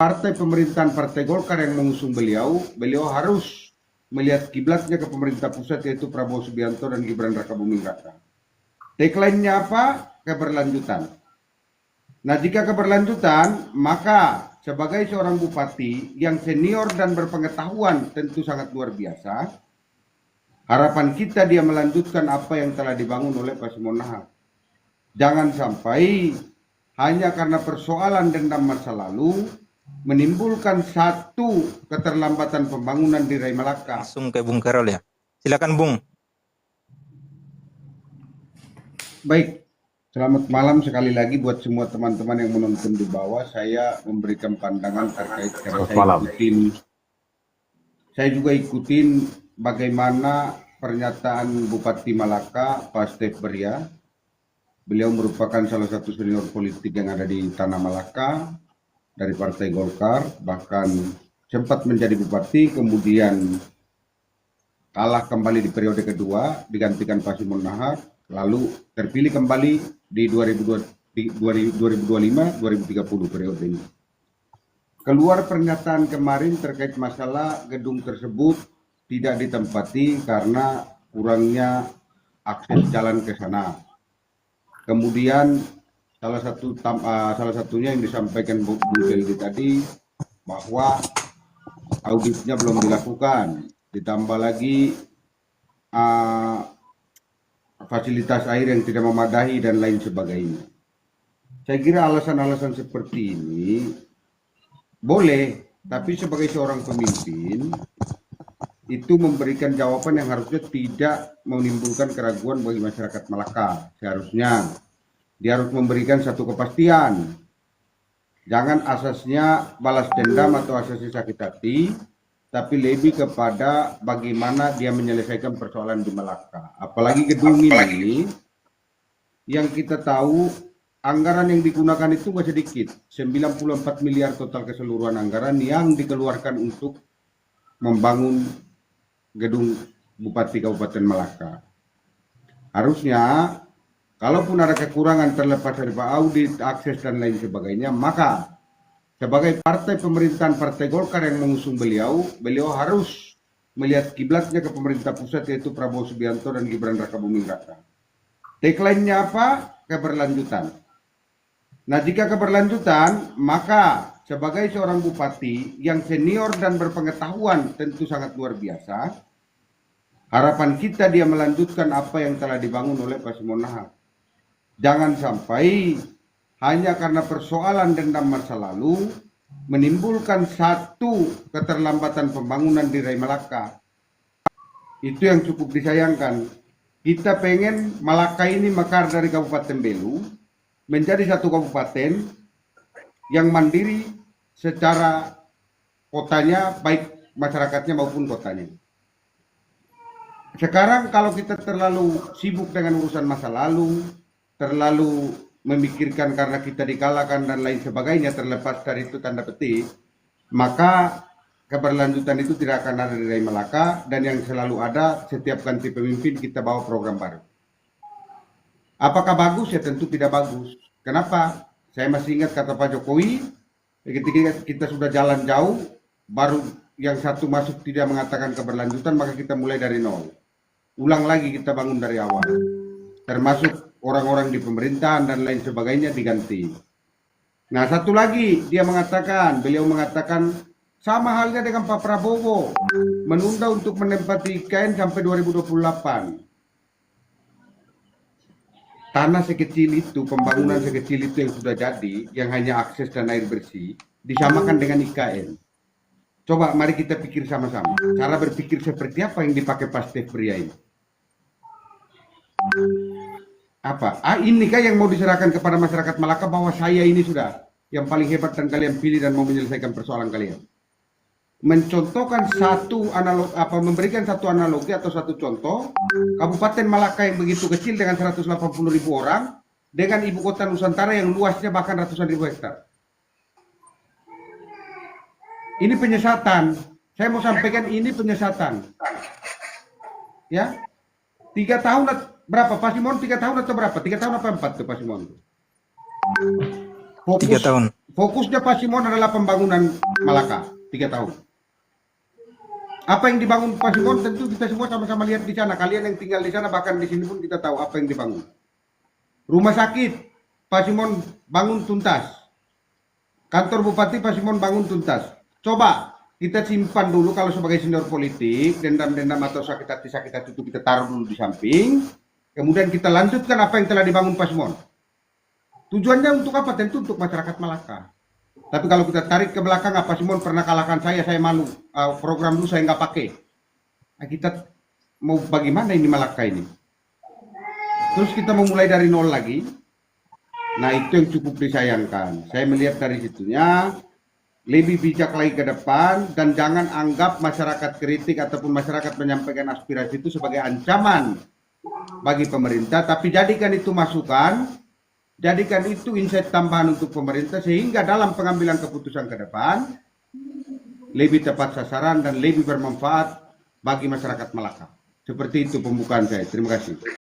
partai pemerintahan Partai Golkar yang mengusung beliau harus melihat kiblatnya ke pemerintah pusat, yaitu Prabowo Subianto dan Gibran Rakabuming Raka. Tagline-nya apa? Keberlanjutan. Nah, jika keberlanjutan, maka sebagai seorang bupati yang senior dan berpengetahuan tentu sangat luar biasa, harapan kita dia melanjutkan apa yang telah dibangun oleh Pasimon Nahar. Jangan sampai hanya karena persoalan dendam masa lalu menimbulkan satu keterlambatan pembangunan di Rai Malaka. Langsung ke Bung Karol ya. Silakan Bung. Baik, selamat malam sekali lagi buat semua teman-teman yang menonton di bawah. Saya memberikan pandangan terkait karena saya juga ikutin bagaimana pernyataan Bupati Malaka, Pak Stef Beria. Beliau merupakan salah satu senior politik yang ada di Tanah Malaka dari Partai Golkar, bahkan sempat menjadi bupati, kemudian kalah kembali di periode kedua, digantikan Pasimon Nahar, lalu terpilih kembali di 2025-2030 periode ini. Keluar pernyataan kemarin terkait masalah gedung tersebut tidak ditempati karena kurangnya akses jalan ke sana. Kemudian salah satunya yang disampaikan Bung Keldi tadi bahwa auditnya belum dilakukan, ditambah lagi fasilitas air yang tidak memadai dan lain sebagainya. Saya kira alasan-alasan seperti ini boleh, tapi sebagai seorang pemimpin itu memberikan jawaban yang harusnya tidak menimbulkan keraguan bagi masyarakat Malaka. Seharusnya dia harus memberikan satu kepastian. Jangan asasnya balas dendam atau asasnya sakit hati, tapi lebih kepada bagaimana dia menyelesaikan persoalan di Malaka. Apalagi gedung ini yang kita tahu anggaran yang digunakan itu nggak sedikit, 94 miliar total keseluruhan anggaran yang dikeluarkan untuk membangun gedung Bupati Kabupaten Malaka. Harusnya kalaupun ada kekurangan terlepas dari audit, akses dan lain sebagainya, maka sebagai partai pemerintahan Partai Golkar yang mengusung beliau harus melihat kiblatnya ke pemerintah pusat, yaitu Prabowo Subianto dan Gibran Rakabuming Raka. Tagline-nya apa? Keberlanjutan. Nah, jika keberlanjutan, maka sebagai seorang bupati yang senior dan berpengetahuan tentu sangat luar biasa, harapan kita dia melanjutkan apa yang telah dibangun oleh Pasimon Nahar. Jangan sampai hanya karena persoalan dendam masa lalu menimbulkan satu keterlambatan pembangunan di Rai Malaka. Itu yang cukup disayangkan. Kita pengen Malaka ini mekar dari Kabupaten Belu menjadi satu kabupaten yang mandiri secara kotanya, baik masyarakatnya maupun kotanya. Sekarang kalau kita terlalu sibuk dengan urusan masa lalu, terlalu memikirkan karena kita dikalahkan dan lain sebagainya, terlepas dari itu tanda petik, maka keberlanjutan itu tidak akan ada di Rai Malaka, dan yang selalu ada setiap ganti pemimpin kita bawa program baru. Apakah bagus? Ya tentu tidak bagus. Kenapa? Saya masih ingat kata Pak Jokowi, ketika kita sudah jalan jauh, baru yang satu masuk tidak mengatakan keberlanjutan, maka kita mulai dari nol. Ulang lagi kita bangun dari awal. Termasuk orang-orang di pemerintahan dan lain sebagainya diganti. Nah, satu lagi beliau mengatakan sama halnya dengan Pak Prabowo, menunda untuk menempati IKN sampai 2028. Tanah sekecil itu, pembangunan sekecil itu yang sudah jadi, yang hanya akses dan air bersih, disamakan dengan IKN. Coba mari kita pikir sama-sama, cara berpikir seperti apa yang dipakai Pak Stef Beria ini? Apa? Ini kan yang mau diserahkan kepada masyarakat Malaka bahwa saya ini sudah yang paling hebat dan kalian pilih dan mau menyelesaikan persoalan kalian. Mencontohkan memberikan satu analogi atau satu contoh, Kabupaten Malaka yang begitu kecil dengan 180.000 orang, dengan ibu kota Nusantara yang luasnya bahkan ratusan ribu hektar. Ini penyesatan. Saya mau sampaikan ini penyesatan. Ya, 3 tahun berapa? Pasimon 3 tahun atau berapa? 3 tahun apa 4 tuh Pasimon? 3 tahun. Fokusnya Pak Simon adalah pembangunan Malaka 3 tahun. Apa yang dibangun Pak Simon tentu kita semua sama-sama lihat di sana. Kalian yang tinggal di sana bahkan di sini pun kita tahu apa yang dibangun. Rumah sakit Pak Simon bangun tuntas. Kantor Bupati Pak Simon bangun tuntas. Coba kita simpan dulu kalau sebagai senior politik, dendam-dendam atau sakit hati itu kita taruh dulu di samping. Kemudian kita lanjutkan apa yang telah dibangun Pak Simon. Tujuannya untuk apa? Tentu untuk masyarakat Malaka. Tapi kalau kita tarik ke belakang, Pak Simon pernah kalahkan saya malu. Program dulu saya nggak pakai. Nah, kita mau bagaimana ini Malaka ini? Terus kita mau mulai dari nol lagi. Nah itu yang cukup disayangkan. Saya melihat dari situnya lebih bijak lagi ke depan dan jangan anggap masyarakat kritik ataupun masyarakat menyampaikan aspirasi itu sebagai ancaman bagi pemerintah, tapi jadikan itu masukan, jadikan itu insight tambahan untuk pemerintah sehingga dalam pengambilan keputusan ke depan lebih tepat sasaran dan lebih bermanfaat bagi masyarakat Malaka. Seperti itu pembukaan saya. Terima kasih.